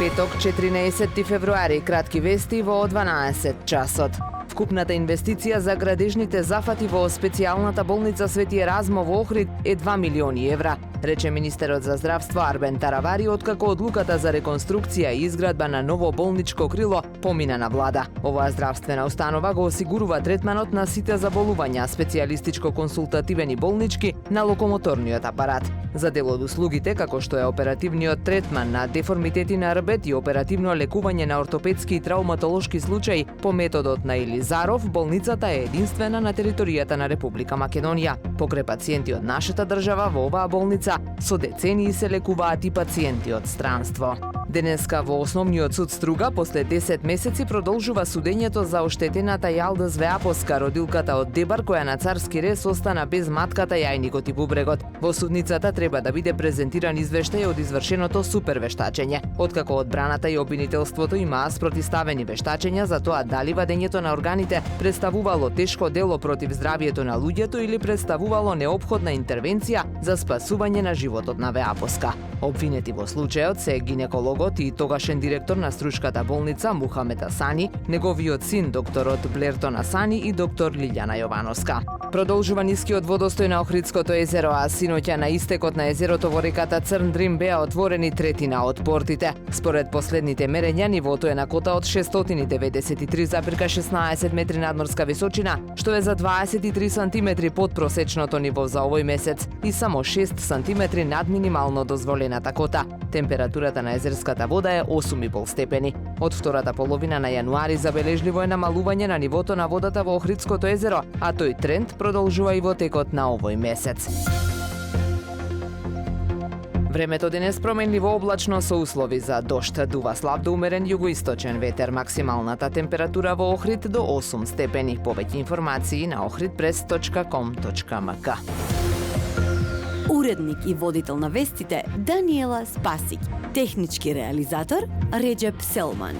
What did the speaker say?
Петок, 14 февруари, кратки вести во 12 часот. Вкупната инвестиција за градежните зафати во специјалната болница Свети Еразмо во Охрид е 2 милиони евра, рече министерот за здравство Арбен Таравари откако одлуката за реконструкција и изградба на ново болничко крило помина на влада. Оваа здравствена установа го осигурува третманот на сите заболувања, специјалистичко-консултативен и болнички на локомоторниот апарат. За дел од услугите, како што е оперативниот третман на деформитети на рбет и оперативно лекување на ортопедски и травматолошки случаи по методот на Илизаров, болницата е единствена на територијата на Република Македонија. Покрај пациенти од нашата држава во оваа болница со децении се лекуваат и пациенти од странство. Денеска во Основниот суд Струга, после 10 месеци, продолжува судењето за оштетената Јалдыз Веапоска, родилката од Дебар, која на царски рез остана без матката, јајникот и бубрегот. Во судницата треба да биде презентиран извештај од извршеното супервештачење. Откако одбраната и обвинителството имаа спротиставени вештачења за тоа дали вадењето на органите представувало тешко дело против здравието на луѓето или представувало неопходна интервенција за спасување на животот на Веапоска. Обвинети во случајот се гинекологот и тогашен директор на Струшката болница Мухамед Асани, неговиот син докторот Блертон Асани и доктор Лилјана Јовановска. Продолжува нискиот водостој на Охридското езеро, а синоќа на истекот на езерото во реката Црн Дрим беа отворени третина од портите. Според последните мерења, нивото е на кота од 693,16 метри надморска височина, што е за 23 сантиметри под просечното ниво за овој месец и само 6 сантиметри над минимално дозволената кота. Температурата на езерската вода е 8,5 степени. Од втората половина на јануари забележливо е намалување на нивото на водата во Охридското езеро, а тој тренд продолжува и во текот на овој месец. Времето денес променливо облачно со услови за дожд. Дува слаб до умерен југоисточен ветер. Максималната температура во Охрид до 8 степени. Повеќе информации на ohridpress.com.mk. Уредник и водител на вестите Даниела Спасик. Технички реализатор Реджеп Селман.